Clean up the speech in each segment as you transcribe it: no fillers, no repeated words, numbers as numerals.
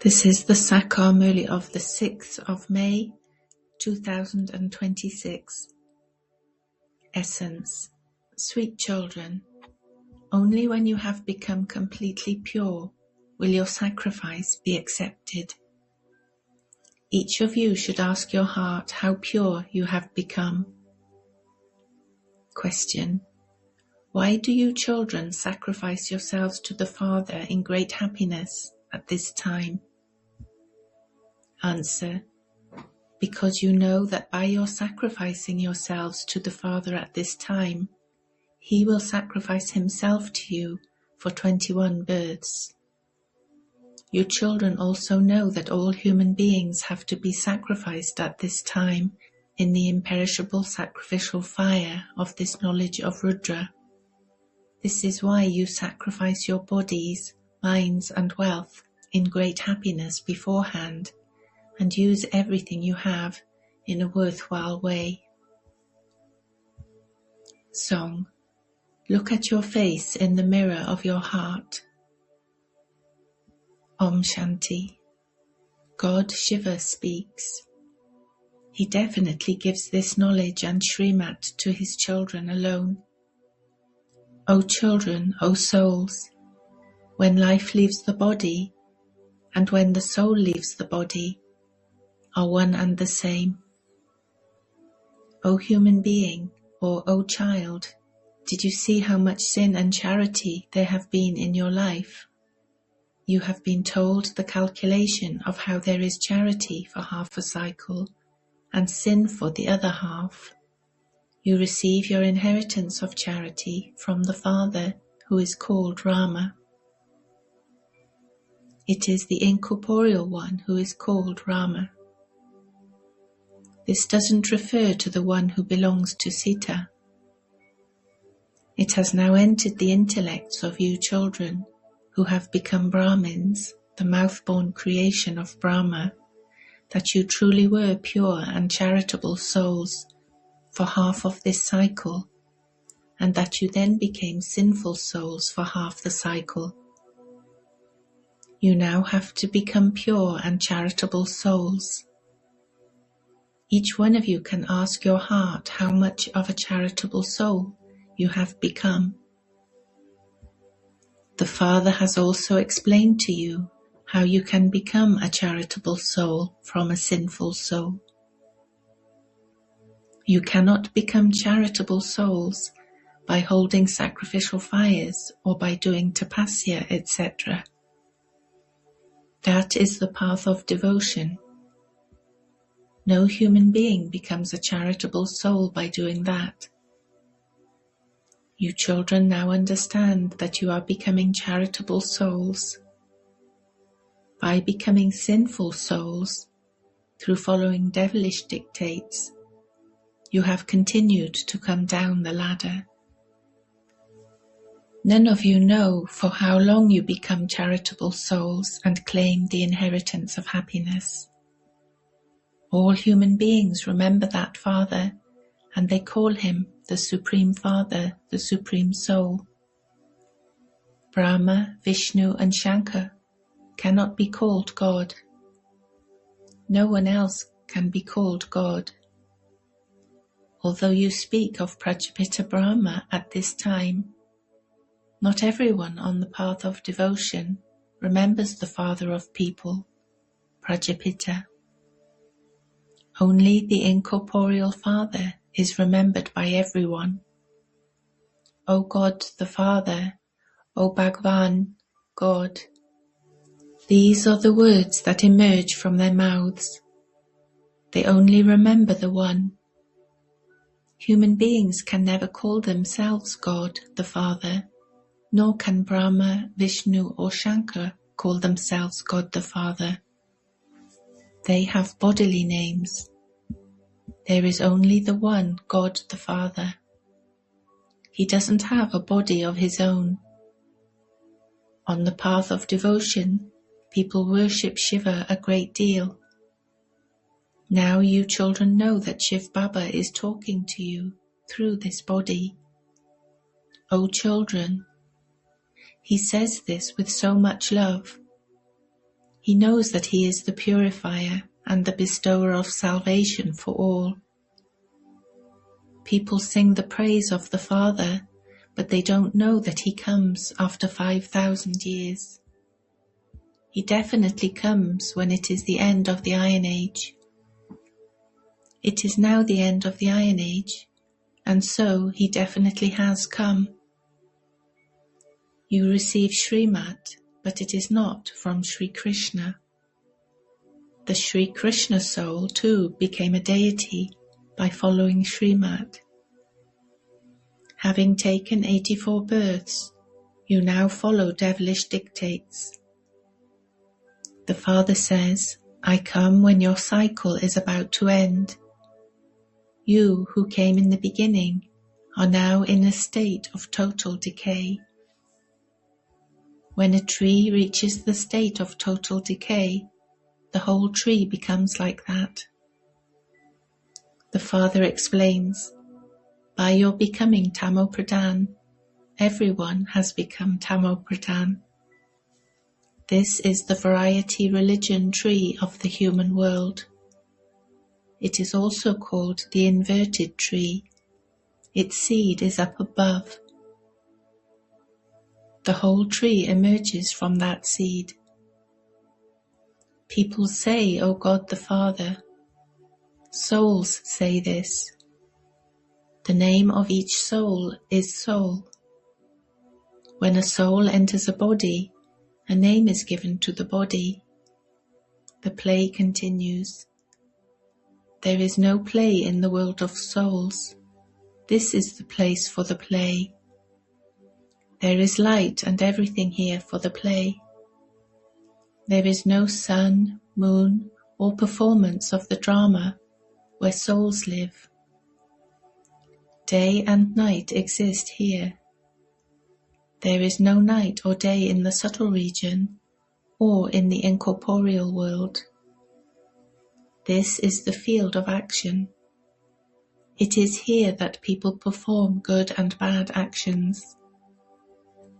This is the Sakar Murli of the 6th of May 2026. Essence. Sweet children, only when you have become completely pure will your sacrifice be accepted. Each of you should ask your heart how pure you have become. Question. Why do you children sacrifice yourselves to the Father in great happiness at this time? Answer. Because you know that by your sacrificing yourselves to the Father at this time, He will sacrifice Himself to you for 21 births. You children also know that all human beings have to be sacrificed at this time in the imperishable sacrificial fire of this knowledge of Rudra. This is why you sacrifice your bodies, minds and wealth in great happiness beforehand, and use everything you have in a worthwhile way. Song. Look at your face in the mirror of your heart. Om Shanti. God Shiva speaks. He definitely gives this knowledge and Srimat to his children alone. O children, O souls, when life leaves the body and when the soul leaves the body, are one and the same. O human being, or O child, did you see how much sin and charity there have been in your life? You have been told the calculation of how there is charity for half a cycle and sin for the other half. You receive your inheritance of charity from the Father, who is called Rama. It is the incorporeal one who is called Rama. This doesn't refer to the one who belongs to Sita. It has now entered the intellects of you children, who have become Brahmins, the mouth-born creation of Brahma, that you truly were pure and charitable souls for half of this cycle, and that you then became sinful souls for half the cycle. You now have to become pure and charitable souls. Each one of you can ask your heart how much of a charitable soul you have become. The Father has also explained to you how you can become a charitable soul from a sinful soul. You cannot become charitable souls by holding sacrificial fires or by doing tapasya, etc. That is the path of devotion. No human being becomes a charitable soul by doing that. You children now understand that you are becoming charitable souls. By becoming sinful souls, through following devilish dictates, you have continued to come down the ladder. None of you know for how long you become charitable souls and claim the inheritance of happiness. All human beings remember that Father, and they call him the Supreme Father, the Supreme Soul. Brahma, Vishnu and Shankar cannot be called God. No one else can be called God. Although you speak of Prajapita Brahma at this time, not everyone on the path of devotion remembers the Father of people, Prajapita. Only the incorporeal Father is remembered by everyone. O God the Father, O Bhagwan, God. These are the words that emerge from their mouths. They only remember the one. Human beings can never call themselves God the Father, nor can Brahma, Vishnu or Shankar call themselves God the Father. They have bodily names. There is only the one God the Father. He doesn't have a body of his own. On the path of devotion, people worship Shiva a great deal. Now you children know that Shiv Baba is talking to you through this body. O children, he says this with so much love. He knows that he is the purifier and the bestower of salvation for all. People sing the praise of the Father, but they don't know that he comes after 5,000 years. He definitely comes when it is the end of the Iron Age. It is now the end of the Iron Age, and so he definitely has come. You receive Srimat, but it is not from Sri Krishna. The Sri Krishna soul too became a deity by following Srimat. Having taken 84 births, you now follow devilish dictates. The Father says, I come when your cycle is about to end. You who came in the beginning are now in a state of total decay. When a tree reaches the state of total decay, the whole tree becomes like that. The Father explains, by your becoming Tamo Pradhan, everyone has become Tamo Pradhan. This is the variety religion tree of the human world. It is also called the inverted tree. Its seed is up above. The whole tree emerges from that seed. People say, O God the Father. Souls say this. The name of each soul is soul. When a soul enters a body, a name is given to the body. The play continues. There is no play in the world of souls. This is the place for the play. There is light and everything here for the play. There is no sun, moon, or performance of the drama where souls live. Day and night exist here. There is no night or day in the subtle region or in the incorporeal world. This is the field of action. It is here that people perform good and bad actions.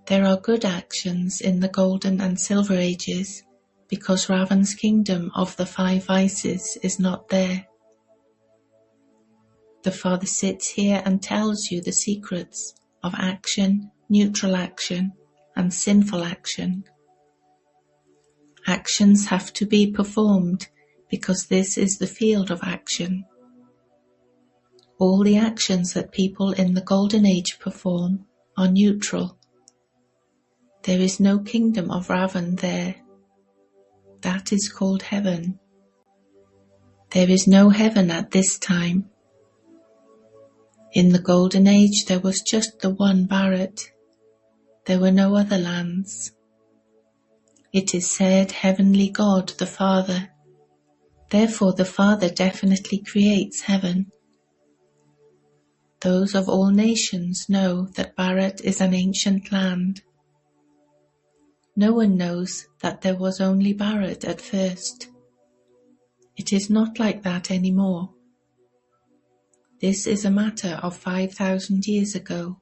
There are good actions in the golden and silver ages because Ravan's kingdom of the 5 vices is not there. The Father sits here and tells you the secrets of action, neutral action, and sinful action. Actions have to be performed because this is the field of action. All the actions that people in the Golden Age perform are neutral. There is no kingdom of Ravan there. That is called heaven. There is no heaven at this time. In the Golden Age there was just the one Bharat. There were no other lands. It is said Heavenly God the Father. Therefore the Father definitely creates heaven. Those of all nations know that Bharat is an ancient land. No one knows that there was only Bharat at first. It is not like that anymore. This is a matter of 5,000 years ago.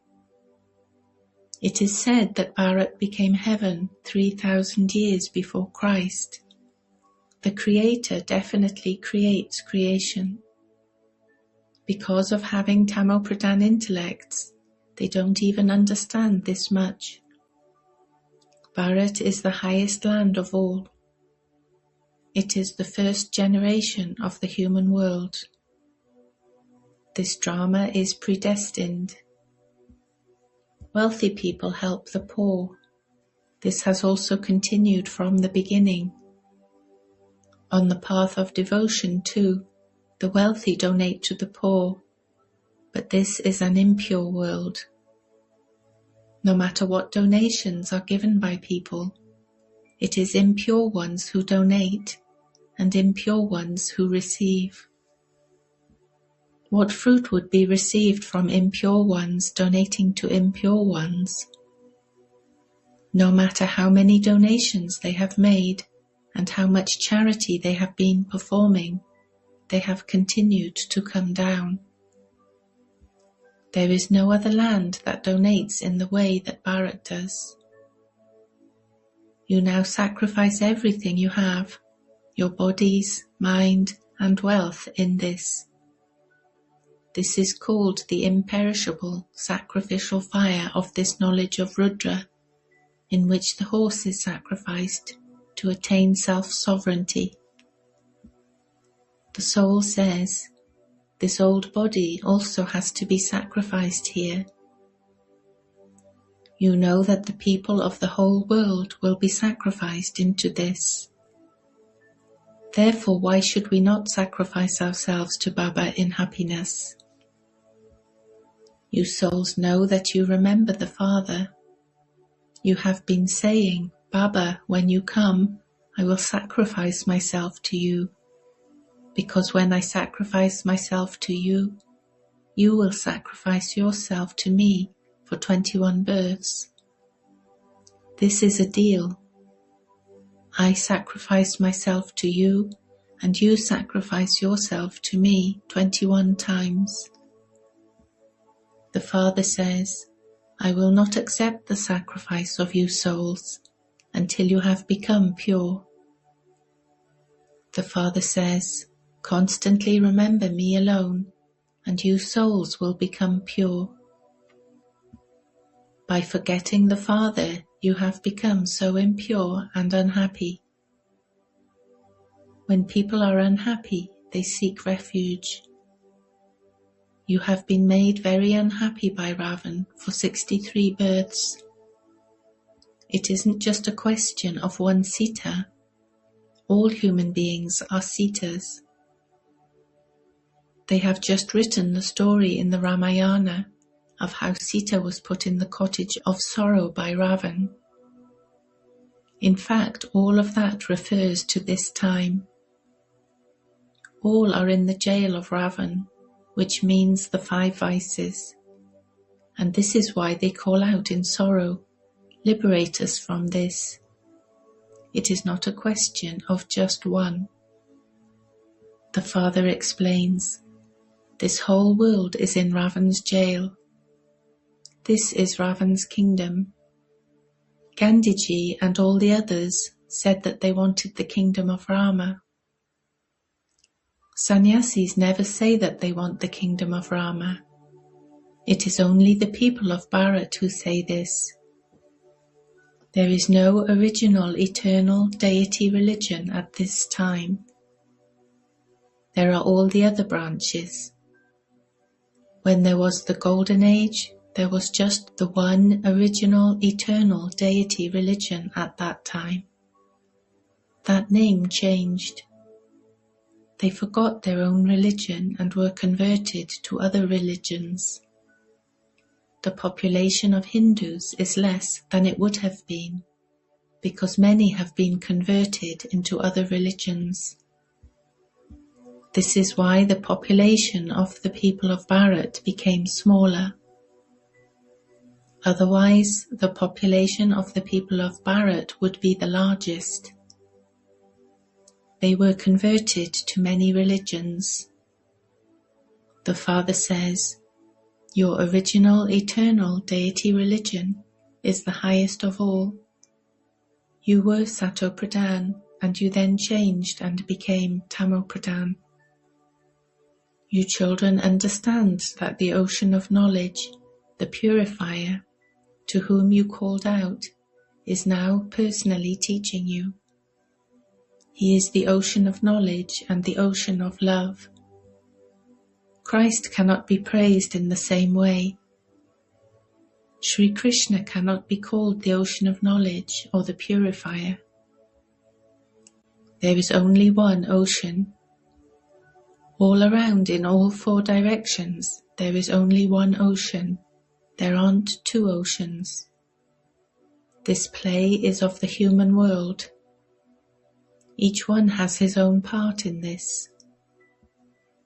It is said that Bharat became heaven 3,000 years before Christ. The Creator definitely creates creation. Because of having Tamo Pradhan intellects, they don't even understand this much. Bharat is the highest land of all. It is the first generation of the human world. This drama is predestined. Wealthy people help the poor. This has also continued from the beginning. On the path of devotion too, the wealthy donate to the poor, but this is an impure world. No matter what donations are given by people, it is impure ones who donate and impure ones who receive. What fruit would be received from impure ones donating to impure ones? No matter how many donations they have made and how much charity they have been performing, they have continued to come down. There is no other land that donates in the way that Bharat does. You now sacrifice everything you have, your bodies, mind, and wealth in this. This is called the imperishable sacrificial fire of this knowledge of Rudra, in which the horse is sacrificed to attain self-sovereignty. The soul says, this old body also has to be sacrificed here. You know that the people of the whole world will be sacrificed into this. Therefore, why should we not sacrifice ourselves to Baba in happiness? You souls know that you remember the Father. You have been saying, Baba, when you come, I will sacrifice myself to you, because when I sacrifice myself to you, you will sacrifice yourself to me for 21 births. This is a deal. I sacrifice myself to you, and you sacrifice yourself to me 21 times. The Father says, I will not accept the sacrifice of you souls until you have become pure. The Father says, constantly remember me alone, and you souls will become pure. By forgetting the Father, you have become so impure and unhappy. When people are unhappy, they seek refuge. You have been made very unhappy by Ravan for 63 births. It isn't just a question of one Sita. All human beings are Sitas. They have just written the story in the Ramayana of how Sita was put in the cottage of sorrow by Ravan. In fact, all of that refers to this time. All are in the jail of Ravan, which means the 5 vices. And this is why they call out in sorrow, liberate us from this. It is not a question of just one. The Father explains, this whole world is in Ravan's jail. This is Ravan's kingdom. Gandhiji and all the others said that they wanted the kingdom of Rama. Sannyasis never say that they want the kingdom of Rama. It is only the people of Bharat who say this. There is no original eternal deity religion at this time. There are all the other branches. When there was the Golden Age, there was just the one original eternal deity religion at that time. That name changed. They forgot their own religion and were converted to other religions. The population of Hindus is less than it would have been, because many have been converted into other religions. This is why the population of the people of Bharat became smaller. Otherwise, the population of the people of Bharat would be the largest. They were converted to many religions. The Father says, your original eternal deity religion is the highest of all. You were Sato Pradhan, and you then changed and became Tamo Pradhan. You children understand that the ocean of knowledge, the purifier, to whom you called out, is now personally teaching you. He is the ocean of knowledge and the ocean of love. Christ cannot be praised in the same way. Sri Krishna cannot be called the ocean of knowledge or the purifier. There is only one ocean. All around in all 4 directions, there is only one ocean. There aren't 2 oceans. This play is of the human world. Each one has his own part in this.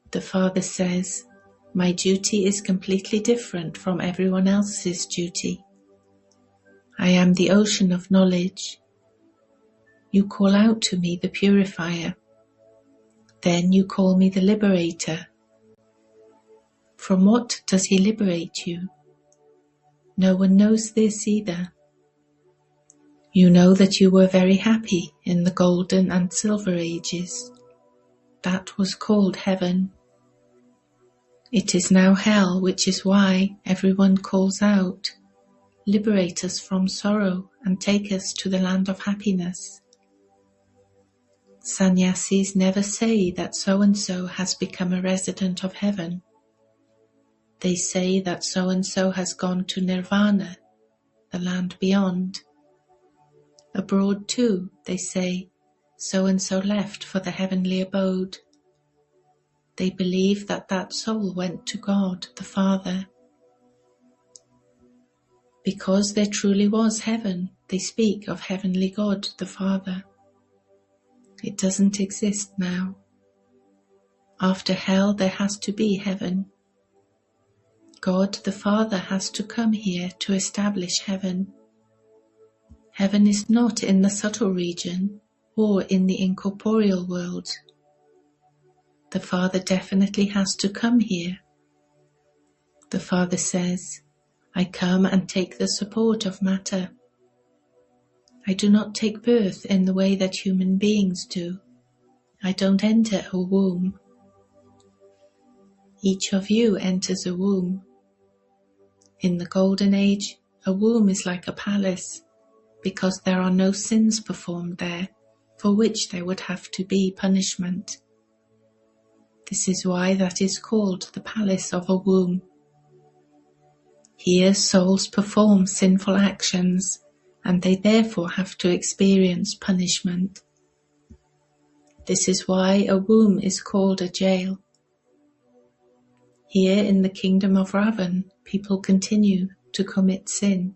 The Father says, my duty is completely different from everyone else's duty. I am the ocean of knowledge. You call out to me the purifier. Then you call me the liberator. From what does he liberate you? No one knows this either. You know that you were very happy in the golden and silver ages. That was called heaven. It is now hell, which is why everyone calls out, "Liberate us from sorrow and take us to the land of happiness." Sannyasis never say that so-and-so has become a resident of heaven. They say that so-and-so has gone to nirvana, the land beyond. Abroad too, they say, so-and-so left for the heavenly abode. They believe that that soul went to God, the Father. Because there truly was heaven, they speak of heavenly God, the Father. It doesn't exist now. After hell, there has to be heaven. God, the Father, has to come here to establish heaven. Heaven is not in the subtle region or in the incorporeal world. The Father definitely has to come here. The Father says, "I come and take the support of matter. I do not take birth in the way that human beings do. I don't enter a womb. Each of you enters a womb. In the Golden Age, a womb is like a palace, because there are no sins performed there, for which there would have to be punishment. This is why that is called the palace of a womb. Here souls perform sinful actions, and they therefore have to experience punishment. This is why a womb is called a jail. Here in the kingdom of Ravan, people continue to commit sin.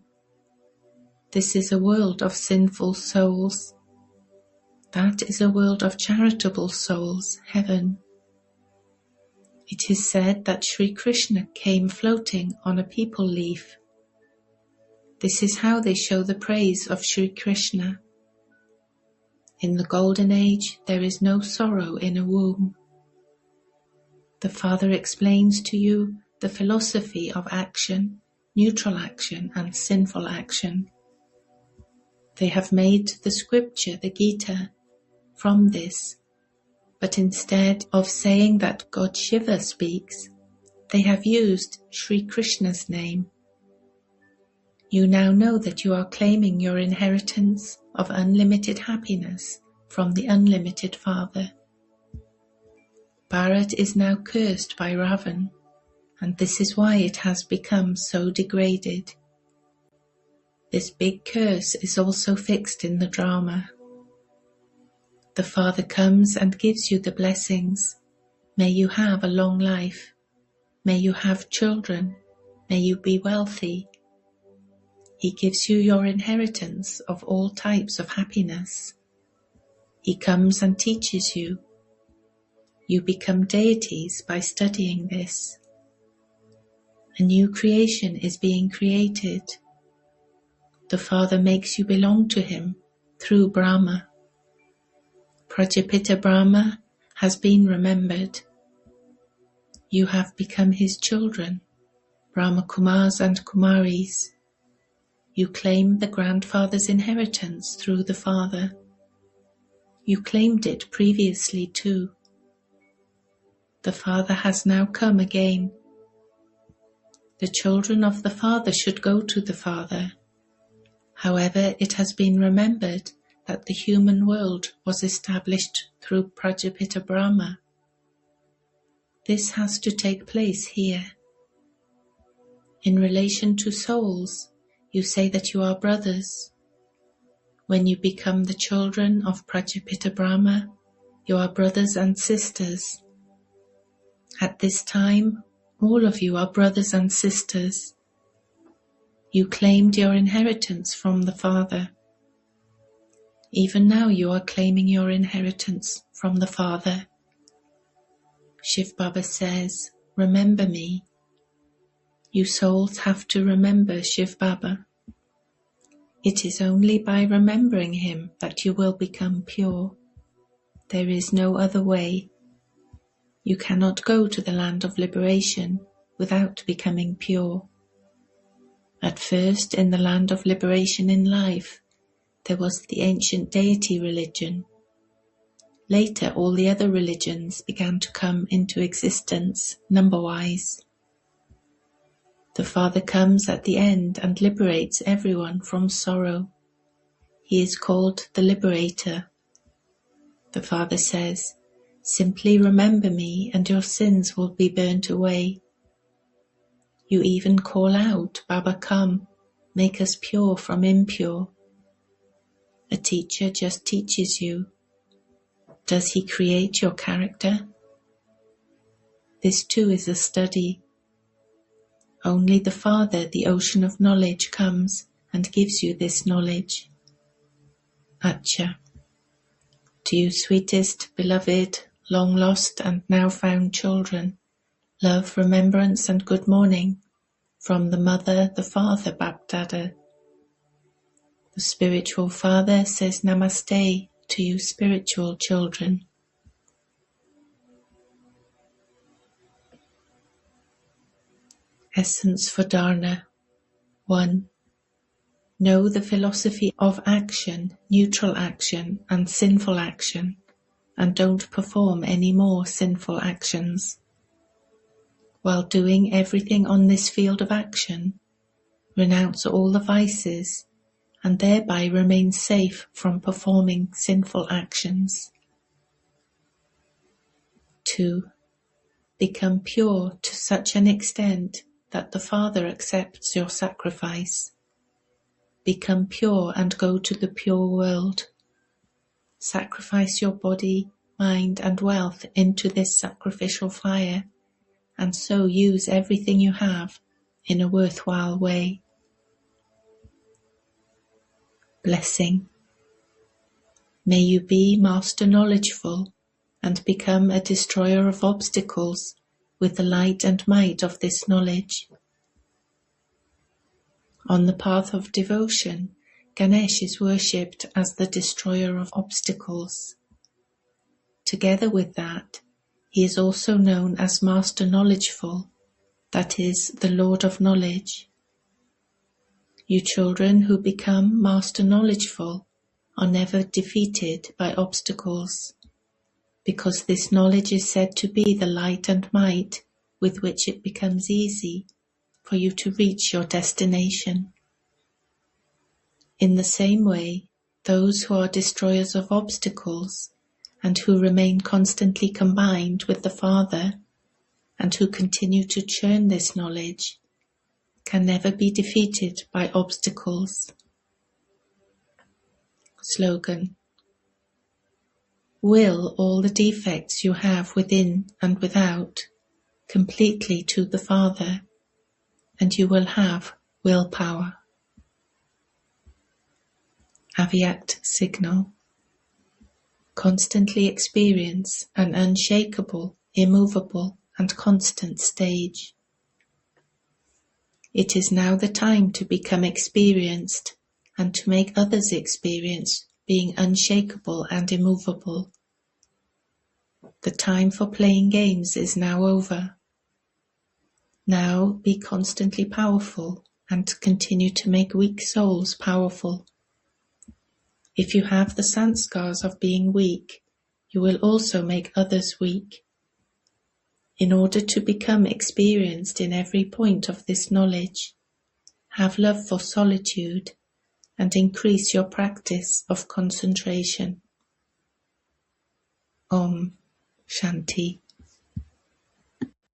This is a world of sinful souls. That is a world of charitable souls, heaven. It is said that Sri Krishna came floating on a peepal leaf. This is how they show the praise of Sri Krishna. In the Golden Age, there is no sorrow in a womb. The Father explains to you the philosophy of action, neutral action and sinful action. They have made the scripture, the Gita, from this, but instead of saying that God Shiva speaks, they have used Sri Krishna's name. You now know that you are claiming your inheritance of unlimited happiness from the unlimited Father. Bharat is now cursed by Ravan, and this is why it has become so degraded. This big curse is also fixed in the drama. The Father comes and gives you the blessings. May you have a long life. May you have children. May you be wealthy. He gives you your inheritance of all types of happiness. He comes and teaches you. You become deities by studying this. A new creation is being created. The Father makes you belong to Him through Brahma. Prajapita Brahma has been remembered. You have become his children, Brahma Kumars and Kumaris. You claim the grandfather's inheritance through the Father. You claimed it previously too. The Father has now come again. The children of the Father should go to the Father. However, it has been remembered that the human world was established through Prajapita Brahma. This has to take place here. In relation to souls, you say that you are brothers. When you become the children of Prajapita Brahma, you are brothers and sisters. At this time, all of you are brothers and sisters. You claimed your inheritance from the Father. Even now you are claiming your inheritance from the Father. Shiv Baba says, "Remember me." You souls have to remember Shiv Baba. It is only by remembering him that you will become pure. There is no other way. You cannot go to the land of liberation without becoming pure. At first, in the land of liberation in life, there was the ancient deity religion. Later, all the other religions began to come into existence, number-wise. The Father comes at the end and liberates everyone from sorrow. He is called the Liberator. The Father says, "Simply remember me and your sins will be burnt away." You even call out, "Baba, come, make us pure from impure." A teacher just teaches you. Does he create your character? This too is a study. Only the Father, the ocean of knowledge, comes and gives you this knowledge. Acha. To you, sweetest, beloved, long lost and now found children, love, remembrance and good morning from the Mother, the Father, Bapdada. The spiritual Father says Namaste to you, spiritual children. Essence for Dharna. 1. Know the philosophy of action, neutral action and sinful action, and don't perform any more sinful actions. While doing everything on this field of action, renounce all the vices and thereby remain safe from performing sinful actions. 2. Become pure to such an extent that the Father accepts your sacrifice. Become pure and go to the pure world. Sacrifice your body, mind and wealth into this sacrificial fire, and so use everything you have in a worthwhile way. Blessing. May you be master knowledgeful and become a destroyer of obstacles with the light and might of this knowledge. On the path of devotion, Ganesh is worshipped as the destroyer of obstacles. Together with that, he is also known as Master Knowledgeful, that is, the Lord of Knowledge. You children who become Master Knowledgeful are never defeated by obstacles, because this knowledge is said to be the light and might with which it becomes easy for you to reach your destination. In the same way, those who are destroyers of obstacles and who remain constantly combined with the Father and who continue to churn this knowledge can never be defeated by obstacles. Slogan. Will all the defects you have within and without completely to the Father, and you will have willpower. Avyakt signal. Constantly experience an unshakable, immovable, and constant stage. It is now the time to become experienced and to make others experience being unshakable and immovable. The time for playing games is now over. Now be constantly powerful and continue to make weak souls powerful. If you have the sanskars of being weak, you will also make others weak. In order to become experienced in every point of this knowledge, have love for solitude and increase your practice of concentration. Om Shanti.